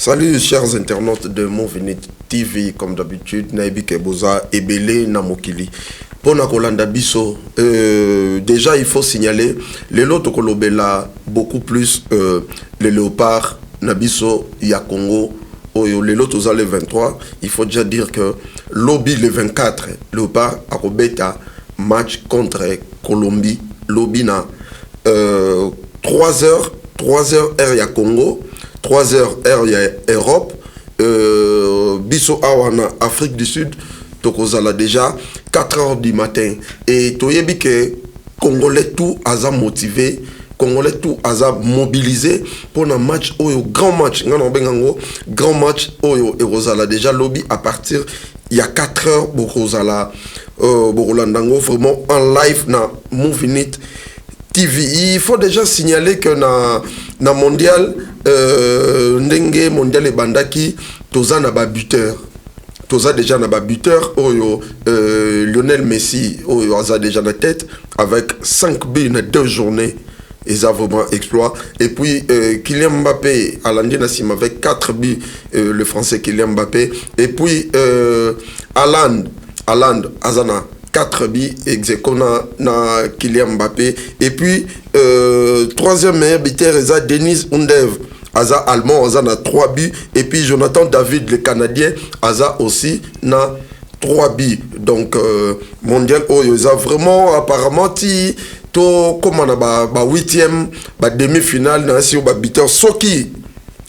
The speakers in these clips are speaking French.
Salut chers internautes de Movinit TV, comme d'habitude, Naibi Keboza, Ebele Namokili. Pour Nakolanda Bisso, déjà il faut signaler, les lots Kolobela, beaucoup plus les léopards, Nabiso, Yakongo, les lots aux les 23. Il faut déjà dire que lobby le 24, léopard, Akobeta, match contre Colombie, lobby na 3 heures heure ya Congo. 3 heures heure Europe, biso awana Afrique du Sud, tokozala déjà 4 heures du matin. Et toyebi que Congolais tout aza motivé, Congolais tout aza mobilisé pour un match oyo grand match, grand match oyo erozala déjà lobby à partir il y a 4 heures bokozala borolandango vraiment en live na Movinit TV. Il faut déjà signaler que na mondial ndenge mondial et bandaki toza na ba buteur, toza déjà na ba buteur oyo Lionel Messi oyo aza déjà na tête avec 5 buts na 2 journées, et ça vraiment exploit. Et puis Kylian Mbappé à l'année Nassim avec 4 buts, le français Kylian Mbappé. Et puis Haaland azana 4 buts exécona na Kylian Mbappé. Et puis troisième meilleur buteur est Denis Undev, aza allemand, aza na 3 buts. Et puis Jonathan David le Canadien aza aussi na 3 buts. Donc mondial oyo aza vraiment apparemment ti to comme on a ba 8e ba demi-finale na si ba buteur soki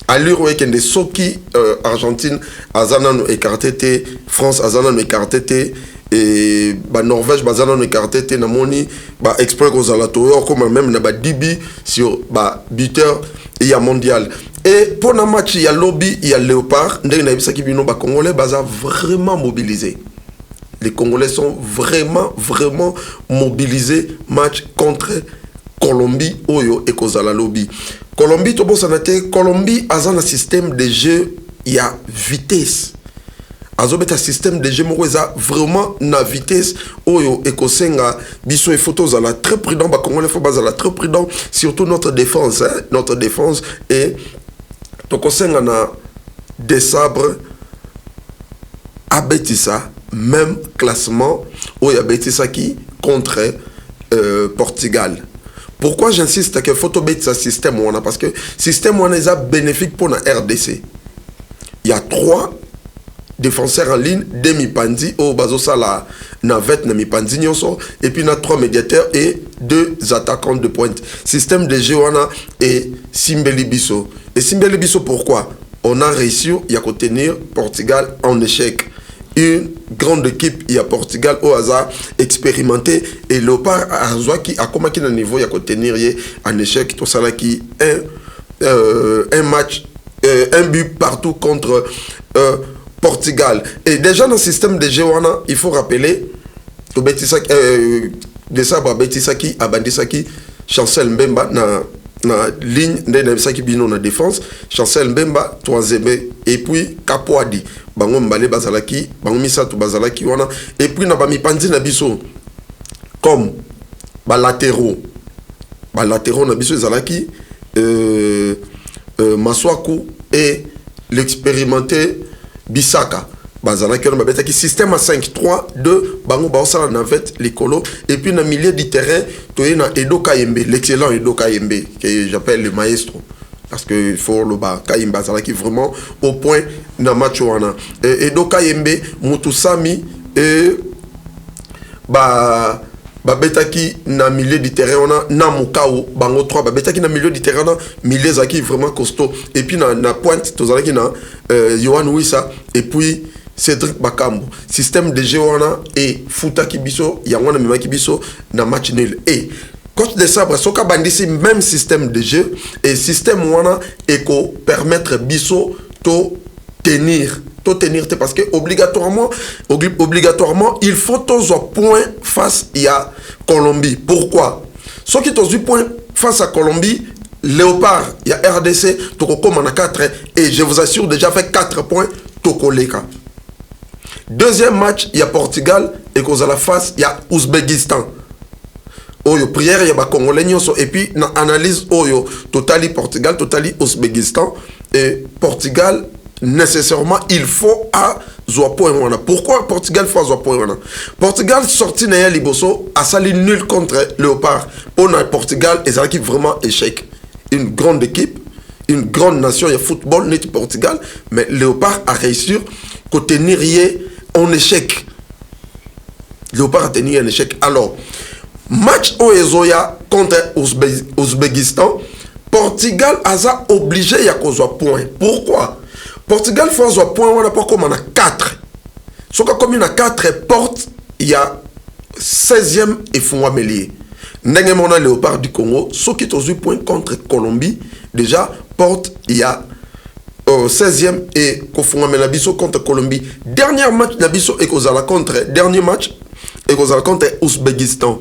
allure wekende soki Argentine azana no écarté, France azana no écarté, et ba Norvège bazana no écarté na moni ba exploit kozala to comme même na ba 10 buts sur ba buteur il y a mondial. Et pour le match il y a lobby, il y a léopard, ndenge na bisaki bino ba Congolais baza vraiment mobilisés. Les Congolais sont vraiment mobilisés. Match contre Colombie, Oyo et Kozala Lobby. Colombie, tout bon, Colombie a un système de jeu, il y a vitesse. Azobet un système de jeu, vraiment na vitesse. Oyo et Kosenga, biso et photos, ala très prudent. Bah, Congolais, faut bazala très prudent. Surtout notre défense, hein? Notre défense. Et Tokosenga na des sabres. Abetissa, même classement où il y a Betissa qui contre Portugal. Pourquoi j'insiste que photo Betissa système on a, parce que système on est bénéfique pour la RDC. Il y a 3 défenseurs en ligne, demi-pandi au bazosala navette na mi-pandi nyonso, et puis il y a 3 médiateurs et 2 attaquants de pointe. Système de jeu on a et Simbeli Bisso. Et Simbeli Bisso pourquoi? On a réussi à contenir Portugal en échec. Une grande équipe, il y a Portugal au hasard expérimenté, et Léopard qui a comme un niveau il y a contenir en échec tout ça là qui un match un but partout contre Portugal. Et déjà dans le système de jeu il faut rappeler que de ça Betisaki Abandisaki Chancel Mbemba na ligne de bino na défense, Chancel Mbemba 3e, et puis Kapoadi bango mbale bazalaki bango misatu bazalaki wana, et puis na bami pandi na biso comme latéraux na biso zalaki Maswaku et l'expérimenté Bisaka bazalaki on babetaki système à 5-3-2 bango baosala navette likolo, et puis na milieu du terrain toye na Edo Kayembe, l'excellent Edo Kayembe que j'appelle le maestro, parce que il faut le bas Kayembe bazalaki vraiment au point na match wana. Edo Kayembe Mutusami et babetaki na milieu du terrain on a na Mukao bango 3 babetaki na milieu du terrain na milieu zaki vraiment costaud, et puis na pointe tozalaki na Yohan Wissa et puis Cédric Bakambu. Système de jeu wana et Futa Kibiso yangwana mema Kibiso na match nul. Et coach de sabre soka bandisi même système de jeu, et système wana eko permettre biso to tenir parce que obligatoirement il faut tous au point face à Colombie. Pourquoi? Ceux qui ont eu point face à Colombie, Léopard, il y a RDC, Toko en a 4, et je vous assure déjà fait 4 points Toko Leka. Deuxième match, il y a Portugal, et qu'on a la face, il y a Ouzbékistan. Oyo prière, il y a Congolais, et puis na analyse Oyo, totali Portugal, totali Ouzbékistan. et Portugal nécessairement il faut à point. Pourquoi Portugal faut à point? Portugal sorti na liboso a sali nul contre Léopard. Pour Portugal et ça qui vraiment échec. Une grande équipe, une grande nation de football net Portugal, mais Léopard a réussi à tenir en échec. Léopard a tenu un échec. Alors, match au Ezoya contre Ouzbékistan, Portugal a obligé à cause point. Pourquoi? Portugal fait un point, on n'a pas comme on a 4. Sauf que comme il y a 4 portes, il y a 16e et Fonwa Mélier. Nengemona Léopard du Congo, ceux qui ont eu point contre Colombie, déjà, porte, il y a 16e et Kofonwa Mélabiso contre Colombie. Dernier match, Nabiso et Kozala contre, dernier match, et Kozala contre Ouzbékistan.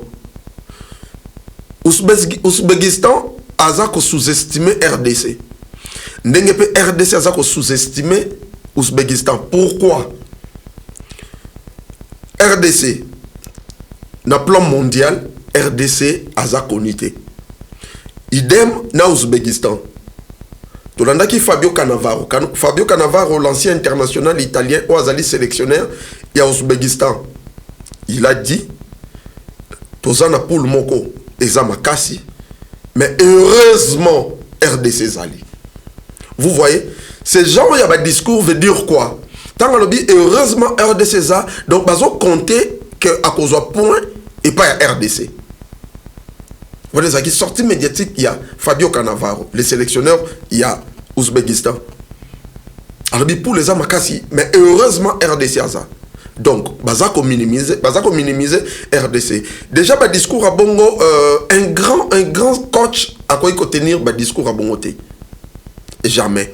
Ouzbékistan a sous-estimé RDC. N'engepé RDC a sous-estimé Ouzbékistan. Pourquoi? RDC, na plan mondial, RDC a connuité. Idem na Ouzbékistan. Tolandaki Fabio Cannavaro. Fabio Cannavaro, l'ancien international italien, Oazali sélectionnaire, il y a Ouzbékistan. Il a dit, Tozana Poul Moko, Ezama Kassi, mais heureusement, RDC Zali. Vous voyez, ces gens, il y a un discours, veut dire quoi? Tant qu'on dit heureusement RDC Zali, donc ils ont compté qu'à cause de point et pas à RDC. Vous voyez, ça qui sorti médiatique, il y a Fabio Cannavaro, le sélectionneur, il y a Ouzbékistan. Alors, pour les Amakassi, mais heureusement RDC Aza. Donc, Bazako minimiser RDC. Déjà, le discours à Bongo, un grand coach a quoi tenir le discours à Bongo. Jamais.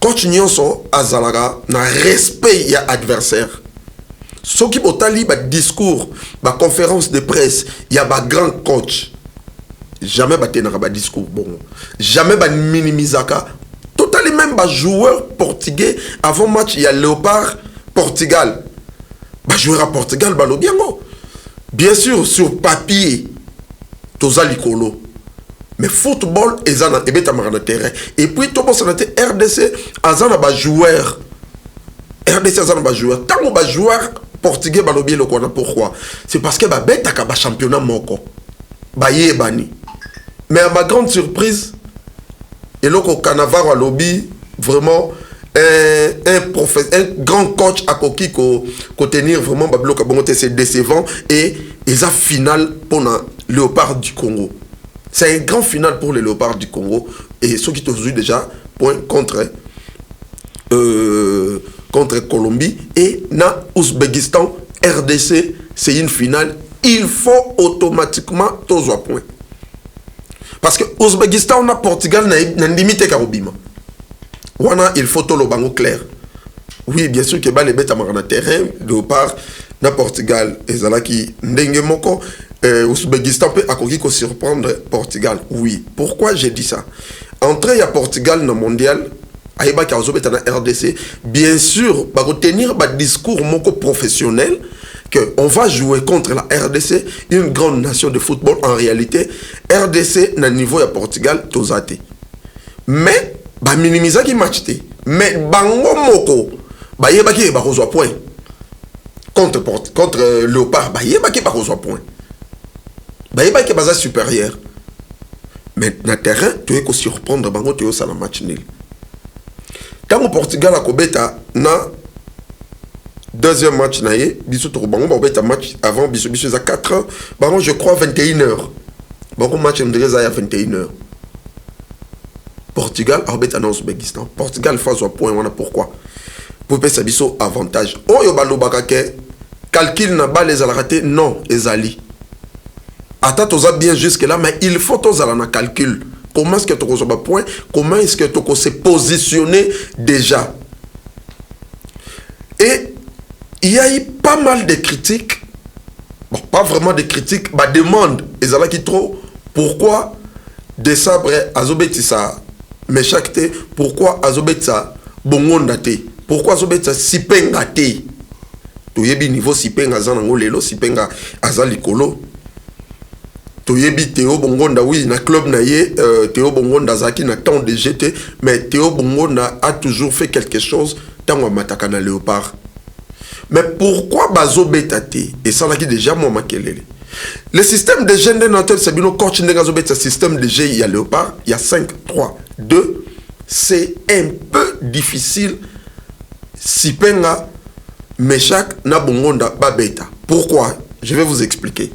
Coach Nyonso Azalaga n'a respect il y a adversaire. Ce qui botali le discours, la conférence de presse, il y a un grand coach. Jamais batenara ba discours bon. Jamais ba minimisaka. Totalement même ba joueur portugais avant match il y a Léopard Portugal. Ba joueur à Portugal ba lo biengo. Bien sûr sur papier toza likolo. Mais football ezana ebeta marana terrain. Et puis to pense na RDC azana ba joueur. RDC azana ba joueur. Tant ba joueur portugais ba lo bien le kona pourquoi? C'est parce que ba beta ka ba championnat moko. Ba yebani. Mais à ma grande surprise, et là, au Cannavaro à lobby, vraiment, un grand coach à Koki qui tenir vraiment c'est décevant et ils a final pour le Léopard du Congo. C'est un grand final pour les Léopards du Congo et ceux qui ont eu déjà point contre Colombie et na Ouzbékistan, RDC, c'est une finale. Il faut automatiquement tous à point. Parce que Ouzbékistan, on a Portugal, on a limité Karobima. Il faut tout le bango clair. Oui, bien sûr que les bêtes à terrain, de part, na Portugal, et ça là qui n'engue moko, Ouzbékistan peut accueillir surprendre Portugal. Oui. Pourquoi j'ai dit ça? Entrer à Portugal dans le mondial, aïba qui a na RDC, bien sûr, va retenir un discours moko professionnel. On va jouer contre la RDC, une grande nation de football. En réalité, RDC n'a niveau à Portugal, tozate. Mais, bah minimiser qui match. Mais bango moko, bah yeba qui ba reçoit point. Contre Léopard, bah yeba qui ba reçoit point. Bah yeba qui basa supérieur. Mais na terrain, tu es que surprendre bango tu es ça la match nul. Quand au Portugal a kobeta na deuxième match naïe, bisous to bango ba match avant bisous à 4h, bango je crois 21h. Bango match ndreza à 21h. Portugal a obeta na Ouzbékistan. Portugal face au point on a pourquoi. Pour passer bisous avantage. Oyo balo bakake calcul na ba les raté non ezali. Ata toza bien jusque là mais il faut toza na calcul. Comment est-ce que tu reçois point? Comment est-ce que tu se positionner déjà? Et il y a eu pas mal de critiques, bon, pas vraiment de critiques, mais demande, et ça là qui trop, pourquoi de sabre azobetisa mechakte, pourquoi azobetisa bongondate, pourquoi azobetisa sipengate, tu yebi niveau sipenga zanango lelo, sipenga azalikolo. Toyebi Théo Bongonda, oui, na club na ye, Théo Bongonda Zaki na tant de GT, mais Théo Bongonda a toujours fait quelque chose tant à Mataka na Léopard. Mais pourquoi Bazo Betate? Et ça, là, qui déjà, moi, makelele. Le système de jeu de notre Sabino coach de système de jeu, il y a Léopard, il y a 5, 3, 2. C'est un peu difficile si Penga, Meshak, na Bongonda, Babeta. Pourquoi? Je vais vous expliquer.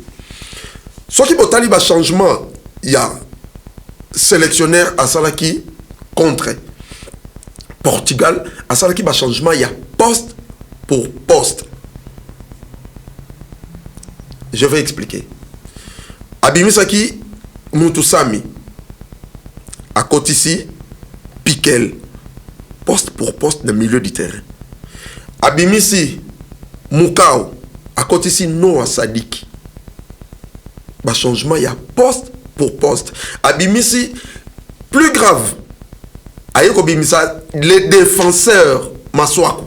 Ce qui est un changement, il y a sélectionnaire à Salaki contre Portugal. À Salaki, il changement, il y a poste pour poste. Je vais expliquer. Abimisaki Moutousami. À côté ici, Piquel. Poste pour poste dans le milieu du terrain. Abimisi Moukao. À côté ici, Noah Sadik. Bah changement, il y a poste pour poste. Abimisi, plus grave. Ayeko Bimisa, les défenseurs Maswaku.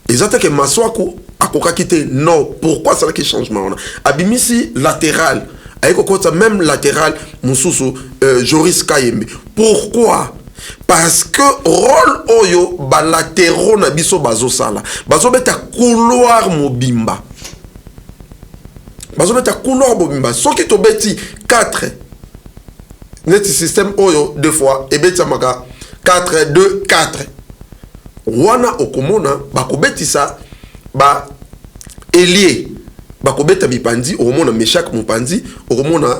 Ils attaquent Maswaku, à Koka quitté. Non, pourquoi c'est là qu'il changement? Abimisi, latéral. Ayeko Kota, même latéral, Moussoussou, Joris Kayembe. Pourquoi? Parce que rôle Oyo, ba latéraux na biso bazo sala. Bazo beta couloir mobimba. Bazo beta couloir mobimba. So ki to beti 4. Net système Oyo, deux fois. Et beti maka 4, 2, 4. Wana okomona, bako beti sa, ba elie. Bako beta bipandi, okomona Meshak Mupandi, okomona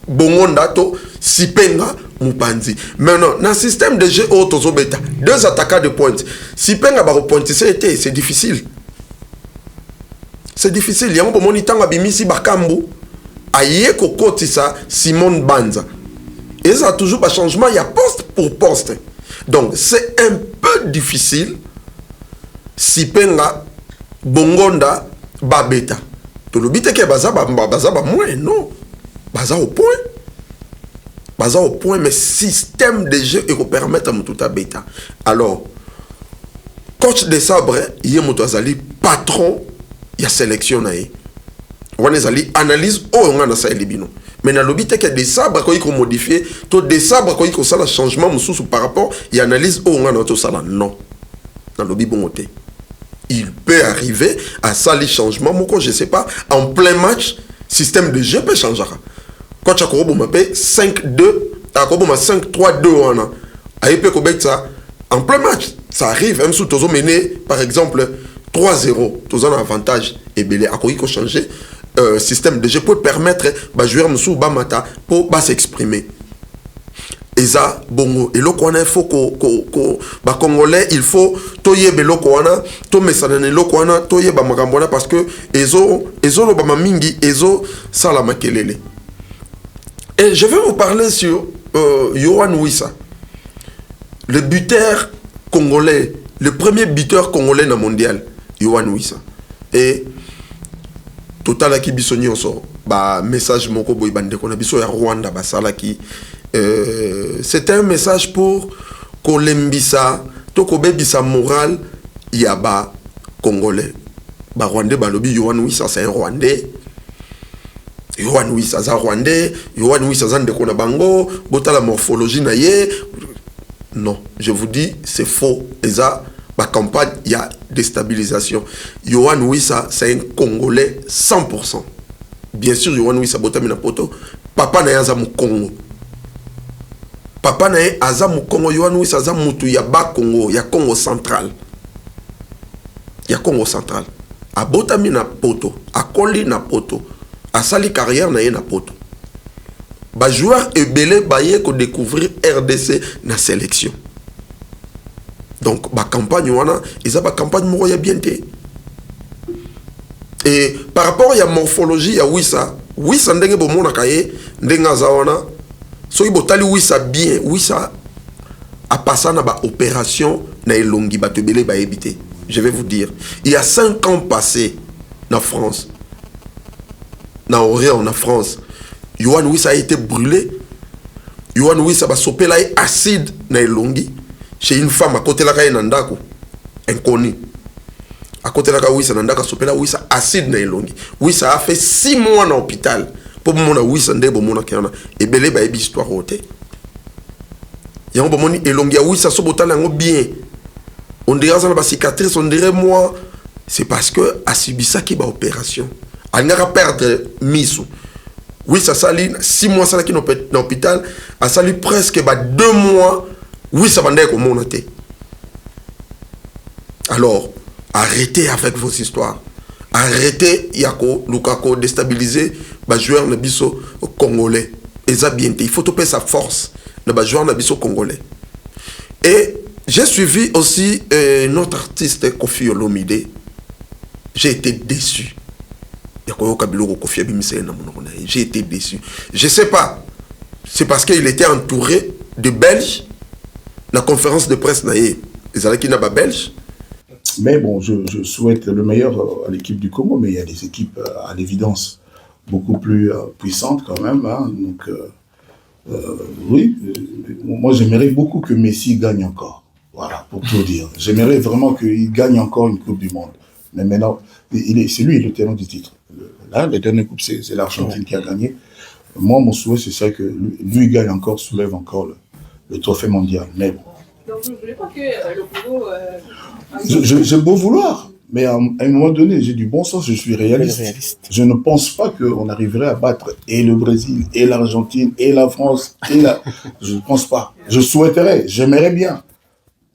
Bongonda to Sipenga Mupandi. Maintenant, dans le système de jeu auto beta, deux attaquants de pointe. Sipenga bako pointe, c'est difficile. C'est difficile. Il y a un peu de temps à Bimisi Bakambu, aïe kokotisa Simon Banza. Et ça a toujours pas changement, il y a poste pour poste. Donc, c'est un peu difficile. Sipenga Bongonda Babeta. Tu le bite que baza moins, non. Baza au point. Baza au point, mais système de jeu et permettre à tout à bêta. Alors, coach de sabre, il y a Moutouazali, patron, il y a sélection. On a analyse, on a ça libino. Mais dans le but que des sabres qu'il faut modifier, tout des sabres qu'il faut ça le changement par rapport, il analyse, on a tout ça là. Non. Dans le but bon côté. Il peut arriver à ça les changements, moi je sais pas, en plein match, système de jeu peut changer. Quand tu as 5-2, tu as 5-3-2, ça en plein match, ça arrive, même si tu as mené, par exemple, 3-0, tu as un avantage, et bien, il faut changer système de jeu pour permettre aux joueurs de s'exprimer. Et ça, bon, et là, il faut que Congolais, il faut toye belo koana, to mesanane lo koana, toye ba magambona parce que ezo lo ba mingi, ezo sala makelele. Et je vais vous parler sur Yohan Wissa, le buteur congolais, le premier buteur congolais dans le mondial, Yohan Wissa. Et total aki bisoni onso, ba message moko boy bande kona biso ya Rwanda ba sala ki c'est un message pour Kolembisa, Toko Bebisa moral, Yaba Congolais. Ba Rwandais, Balobi, Yohan Wissa, c'est un Rwandais. Yohan Wissa, c'est un Rwandais. Yohan Wissa, c'est un Dekona Bango. Bota la morphologie naye. Non, je vous dis, c'est faux. Et ça, ma campagne, il y a déstabilisation. Yohan Wissa, c'est un Congolais 100%. Bien sûr, Yohan Wissa, Bota Minapoto. Papa Nayaza Congo. Papa nae azamu Congo Yohan Wissa azamu mutu ya ba Congo ya Congo central. Ya Congo central. A botami na poto, a koli na poto, a sali carrière na ye na poto. Ba joueur ebele ba ye ko découvrir RDC na sélection. Donc ba campagne wana, isa ba campagne moko ya bien té. Et par rapport à la morphologie ya Wissa, Wissa ndenge bo mona kaye, ndenga zawana. So il botali Wissa bien, Wissa a passé na ba opération na elongi ba tebele ba éviter. Je vais vous dire, il y a 5 ans passés en France, na Orient en France, Yohan Wissa a été brûlé. Yohan Wissa ba sopela acide na elongi chez une femme à côté la kaye nandako, inconnue. à côté de la Wissa nandaka sopela Wissa acide na elongi Wissa a fait 6 mois dans l'hôpital pour mon Wissa ndebo mona kiana et belé ba ebi histoire oté yango bomoni elongi Wissa so botala ngo bien on dirait ça na ba cicatrice on dirait moi c'est parce que a subi ça qui ba opération alingaka perdre misu Wissa sali 6 mois ça qui dans l'hôpital a sali presque 2 mois Wissa bandé ko mona té. Alors, arrêtez avec vos histoires. Arrêtez, Yako, Lukako, déstabiliser les joueurs de biso congolais. Et ça bien, il faut topper sa force les joueurs de biso congolais. Et j'ai suivi aussi notre artiste Kofi Olomide. J'ai été déçu. J'ai été déçu. Je ne sais pas. C'est parce qu'il était entouré de Belges. La conférence de presse, ils qui n'a pas belge. Mais bon, je souhaite le meilleur à l'équipe du Congo, mais il y a des équipes à l'évidence beaucoup plus puissantes quand même. Hein. Donc, oui, moi j'aimerais beaucoup que Messi gagne encore. Voilà, pour tout dire. J'aimerais vraiment qu'il gagne encore une Coupe du Monde. Mais maintenant, c'est lui le tenant du titre. Là, la dernière Coupe, c'est l'Argentine qui a gagné. Moi, mon souhait, c'est ça que lui gagne encore, soulève encore le trophée mondial. Mais bon. Donc, vous ne voulez pas que le Congo... J'ai beau vouloir, mais à un moment donné, j'ai du bon sens, je suis réaliste. Je ne pense pas qu'on arriverait à battre et le Brésil, et l'Argentine, et la France, et la... Je ne pense pas. Je souhaiterais, j'aimerais bien.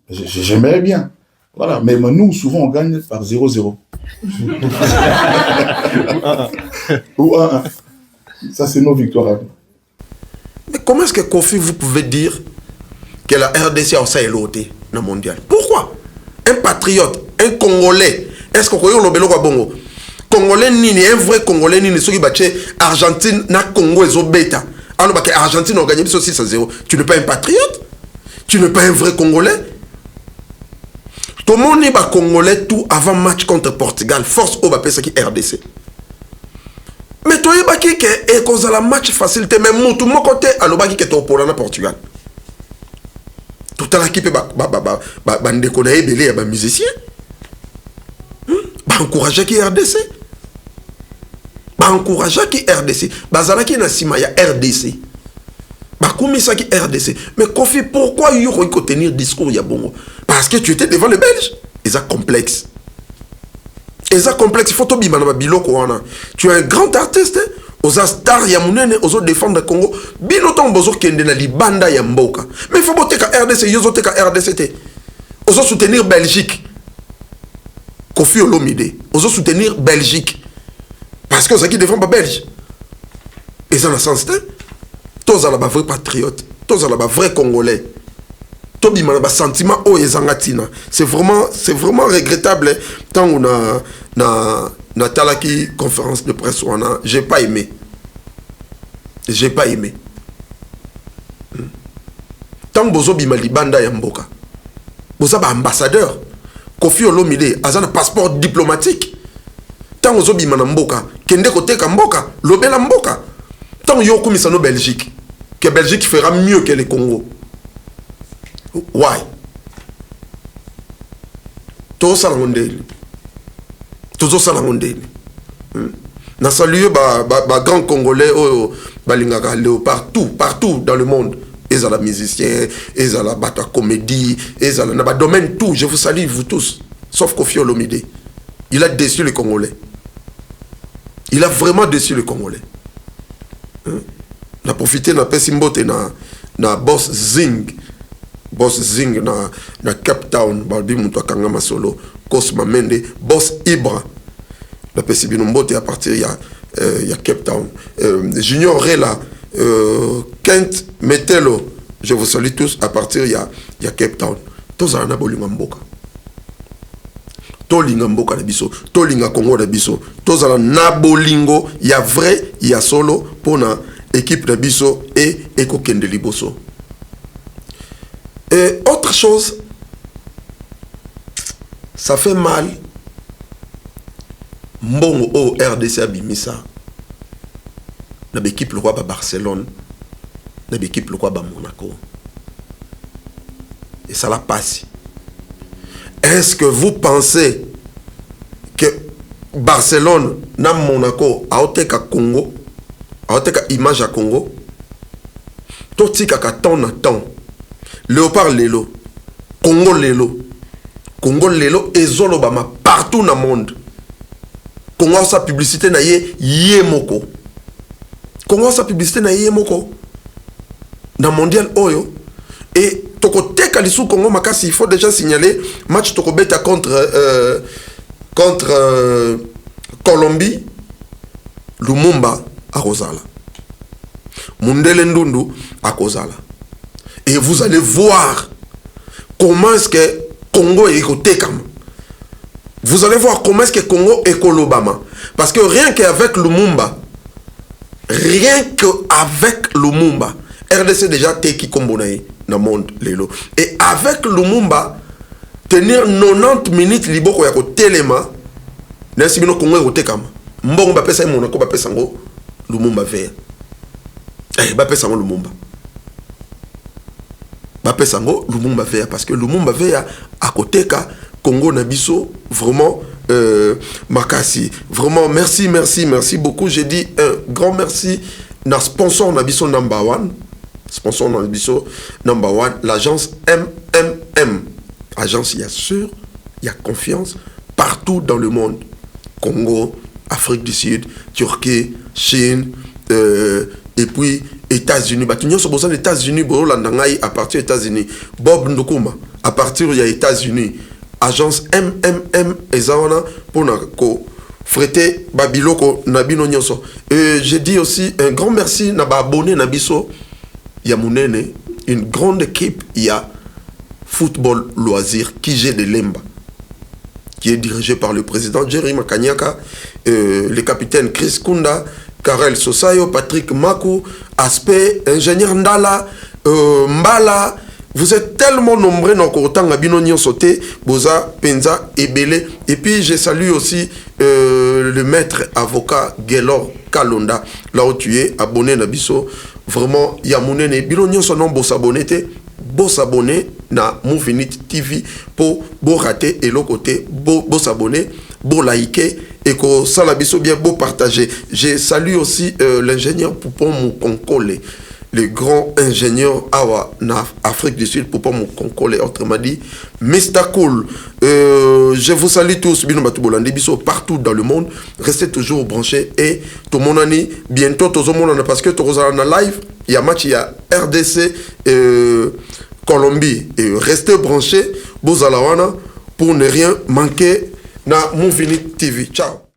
J'aimerais bien. Voilà, mais nous, souvent, on gagne par 0-0. Ou 1-1. Ça, c'est nos victoires. Mais comment est-ce que Kofi, vous pouvez dire que la RDC a aussi éloté dans le mondial? Pourquoi? Un patriote, un Congolais, est-ce qu'on a le Bongo? Congolais nini, un vrai Congolais nini, ceux qui battent Argentine, na Congo et Zobeta. Alors que Argentine a gagné 6-0. Tu n'es pas un patriote? Tu n'es pas un vrai Congolais? Tout le monde est Congolais tout avant match contre Portugal. Force au Bapé, c'est qui RDC. Mais toi, il y a cause de la match facilité, mais tout le monde côté, alors qu'il est au Portugal. Tout à l'équipe, bah musicien. Bah encourager qui RDC. Bah encourager qui RDC. Bah zala qui na sima ya RDC. Bah comme ça qui RDC. Mais Kofi, pourquoi il faut tenir discours ya bongo? Parce que tu étais devant les Belges. Ils ont complexe. Ils ont complexe. Il faut tobi manaba biloko wana. Tu es un grand artiste. Aux stars ya munene aux autres défendre le Congo bino ton bozo kende na libanda ya mboka mais il faut boter ka RDC yozo te ka RDC aux autres soutenir Belgique Kofi Olomide aux autres soutenir Belgique parce que ça qui défend pas Belge et ça dans le sens tous à la vrai patriote tous à la vrai Congolais tobi manaba sentiment o ezangatina c'est vraiment regrettable tant on a Natalaki conférence de presse wana j'ai pas aimé tant bozo bima libanda ya mboka boza ba ambassadeur Kofi Olomide azana passeport diplomatique tant bozo bima na mboka kende koteka mboka lobela mboka tant yo komisa no Belgique que Belgique fera mieux que le Congo. Why? Tout ça toujours ça la monde na salué grand congolais balingaka partout dans le monde ils ont la musicien ils ont la bata comédie ils ont na domaine tout je vous salue vous tous sauf Kofi Olomide il a déçu les Congolais il a vraiment déçu les Congolais na profité na pesimbote na boss Zing na Cape Town balbi muto akanga masolo Cosma Mende, boss Ibra. La PCB Nombote à partir il y a Cape Town. Junior Rela, Kent Metelo, je vous salue tous à partir il y a Cape Town. Tous en abolinga mboka. Tolinga mboka de biso, tolinga Congo de biso. Tous en nabolingo, il y a vrai, il y a solo pour na équipe de biso et Eko Kende Liboso. Et autre chose, ça fait mal. Mbongo au RDC Abimisa. Na l'équipe le roi ba Barcelone. Na l'équipe le roi ba Monaco. Et ça la passe. Est-ce que vous pensez Barcelone na Monaco aoteka Congo aoteka image à Congo totika ka temps na temps Léopard lelo Congo lelo ezolobama partout na monde Congo sa publicité na ye moko Congo sa publicité na ye moko na mondial oyo et toko teka lisu Congo makasi il faut déjà signaler match toko beta contre Colombie Lumumba à Rosala Mundele Ndundu à Kozala et vous allez voir comment est-ce que Congo est écotékam. Vous allez voir comment est-ce que Congo est kolobama. Parce que rien qu'avec Lumumba, RDC déjà teki kombonaye dans le monde lelo. Et avec Lumumba, tenir 90 minutes liboko ya ko telema, nasi bino Congo écotékam. Mbongo ba pesa Monaco ba pesa ngo Lumumba vert. Ba pesa ngo Lumumba. Bapesango Lumumba Vert parce que Lumumba Vert à côté ka Congo Nabiso vraiment makasi vraiment merci beaucoup. J'ai dit un grand merci na sponsor Nabiso number 1 sponsor Nabiso number 1 l'agence MMM agence il y a sûr il y a confiance partout dans le monde Congo Afrique du Sud Turquie Chine et puis États-Unis, les États-Unis, à partir des États-Unis, Bob Ndokuma, à partir des États-Unis, agence MMM Ezawana pour fréter Babiloko Nabino Nyoso. J'ai dit aussi un grand merci à abonné Nabiso Yamunene, une grande équipe, il y a football loisir qui j'ai de Lemba, qui est dirigé par le président Jerry Makanyaka, le capitaine Chris Kunda, Karel Sosayo, Patrick Makou, Aspect, ingénieur Ndala, Mbala. Vous êtes tellement nombreux dans le temps, Abinonio Sauté, Boza, Penza, Ebele. Et puis, je salue aussi le maître avocat Gelor Kalonda, là où tu es, abonné Nabiso. Vraiment, Yamounene, Binonio son nom, beau s'abonner na Movinit TV pour beau rater et l'autre côté, beau s'abonner, beau liker. Et que ça la biso bien beau partager. Je salue aussi l'ingénieur Poupon Moukonkole, le grand ingénieur Awa na Afrique du Sud, Poupon Moukonkole, autrement dit, Mr. Cool. Je vous salue tous, partout dans le monde. Restez toujours branchés et tout le monde ani bientôt tout le monde parce que tout le monde live. Il y a match, il y a RDC Colombie et restez branchés, Bozalawana pour ne rien manquer. Na Movinit TV. Ciao.